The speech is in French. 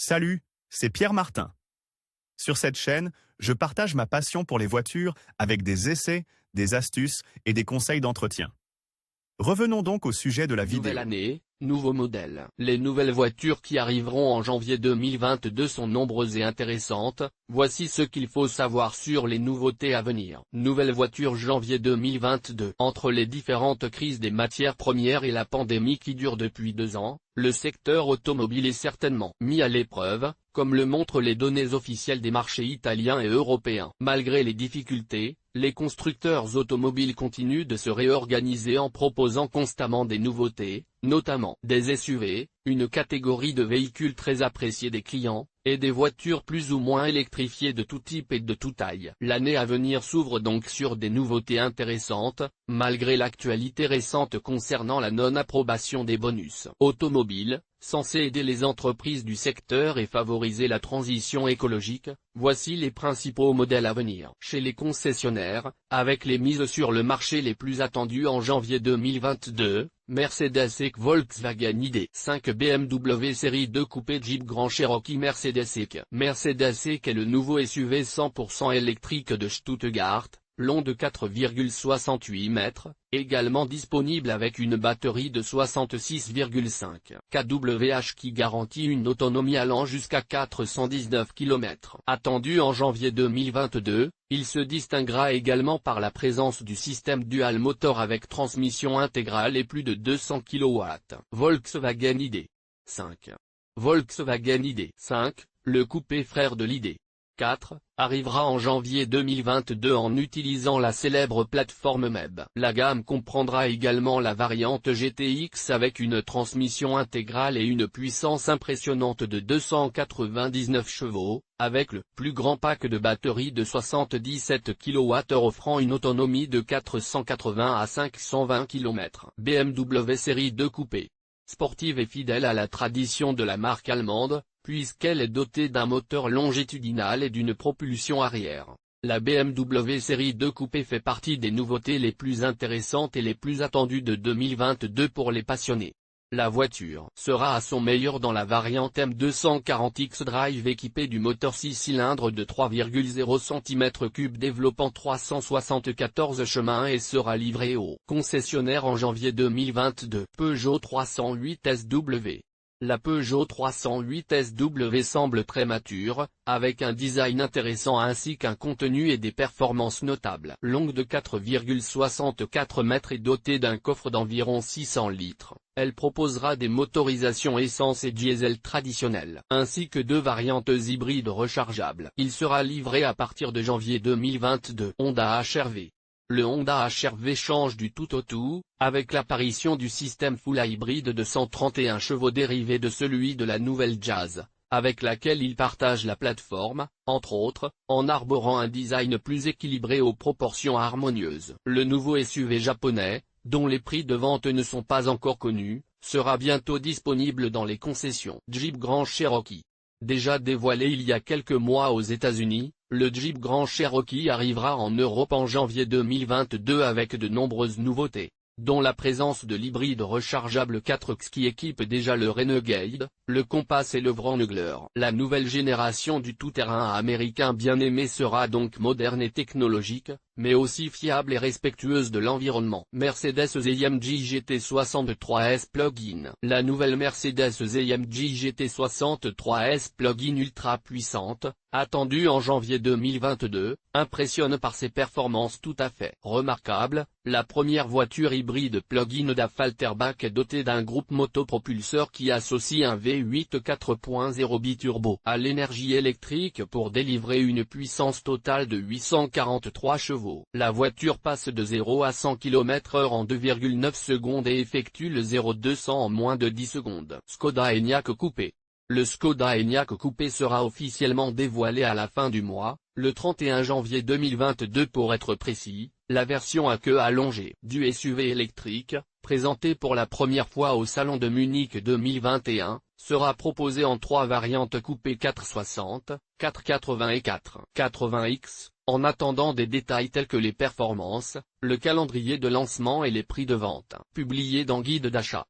Salut, c'est Pierre Martin. Sur cette chaîne, je partage ma passion pour les voitures avec des essais, des astuces et des conseils d'entretien. Revenons donc au sujet de la vidéo. Nouvelle année, nouveaux modèles. Les nouvelles voitures qui arriveront en janvier 2022 sont nombreuses et intéressantes. Voici ce qu'il faut savoir sur les nouveautés à venir. Nouvelle voiture janvier 2022. Entre les différentes crises des matières premières et la pandémie qui dure depuis 2 ans, le secteur automobile est certainement mis à l'épreuve, comme le montrent les données officielles des marchés italiens et européens. Malgré les difficultés, les constructeurs automobiles continuent de se réorganiser en proposant constamment des nouveautés, notamment des SUV, une catégorie de véhicules très appréciés des clients, et des voitures plus ou moins électrifiées de tout type et de toute taille. L'année à venir s'ouvre donc sur des nouveautés intéressantes, malgré l'actualité récente concernant la non-approbation des bonus automobiles, censés aider les entreprises du secteur et favoriser la transition écologique. Voici les principaux modèles à venir. Chez les concessionnaires, avec les mises sur le marché les plus attendues en janvier 2022, Mercedes et Volkswagen ID.5 BMW série 2 coupé Jeep Grand Cherokee Mercedes EQ. Mercedes EQ est le nouveau SUV 100% électrique de Stuttgart, long de 4,68 mètres, également disponible avec une batterie de 66,5 kWh qui garantit une autonomie allant jusqu'à 419 km. Attendu en janvier 2022, il se distinguera également par la présence du système dual motor avec transmission intégrale et plus de 200 kW. Volkswagen ID.5. Volkswagen ID.5, le coupé frère de l'ID.4, arrivera en janvier 2022 en utilisant la célèbre plateforme MEB. La gamme comprendra également la variante GTX avec une transmission intégrale et une puissance impressionnante de 299 chevaux, avec le plus grand pack de batterie de 77 kWh offrant une autonomie de 480 à 520 km. BMW série 2 coupé. Sportive et fidèle à la tradition de la marque allemande, puisqu'elle est dotée d'un moteur longitudinal et d'une propulsion arrière. La BMW série 2 coupé fait partie des nouveautés les plus intéressantes et les plus attendues de 2022 pour les passionnés. La voiture sera à son meilleur dans la variante M240 X-Drive équipée du moteur 6 cylindres de 3,0 cm3 développant 374 chemins et sera livrée au concessionnaire en janvier 2022. Peugeot 308 SW. La Peugeot 308 SW semble très mature, avec un design intéressant ainsi qu'un contenu et des performances notables. Longue de 4,64 mètres et dotée d'un coffre d'environ 600 litres, elle proposera des motorisations essence et diesel traditionnelles, ainsi que 2 variantes hybrides rechargeables. Il sera livré à partir de janvier 2022. Honda HR-V. Le Honda HR-V change du tout au tout, avec l'apparition du système full hybride de 131 chevaux dérivé de celui de la nouvelle Jazz, avec laquelle il partage la plateforme, entre autres, en arborant un design plus équilibré aux proportions harmonieuses. Le nouveau SUV japonais, dont les prix de vente ne sont pas encore connus, sera bientôt disponible dans les concessions. Jeep Grand Cherokee. Déjà dévoilé il y a quelques mois aux États-Unis, le Jeep Grand Cherokee arrivera en Europe en janvier 2022 avec de nombreuses nouveautés, dont la présence de l'hybride rechargeable 4X qui équipe déjà le Renegade, le Compass et le Wrangler. La nouvelle génération du tout-terrain américain bien aimé sera donc moderne et technologique, mais aussi fiable et respectueuse de l'environnement. Mercedes-AMG GT63S Plug-in. La nouvelle Mercedes-AMG GT63S Plug-in ultra puissante, attendue en janvier 2022, impressionne par ses performances tout à fait remarquables. La première voiture hybride plug-in d'Affalterbach est dotée d'un groupe motopropulseur qui associe un V8 4.0 biturbo à l'énergie électrique pour délivrer une puissance totale de 843 chevaux. La voiture passe de 0 à 100 km/h en 2,9 secondes et effectue le 0-200 en moins de 10 secondes. Skoda Enyaq coupé. Le Skoda Enyaq coupé sera officiellement dévoilé à la fin du mois, le 31 janvier 2022 pour être précis. La version à queue allongée du SUV électrique, présenté pour la première fois au Salon de Munich 2021, sera proposée en 3 variantes coupées 460, 480 et 480X, en attendant des détails tels que les performances, le calendrier de lancement et les prix de vente, publiés dans Guide d'achat.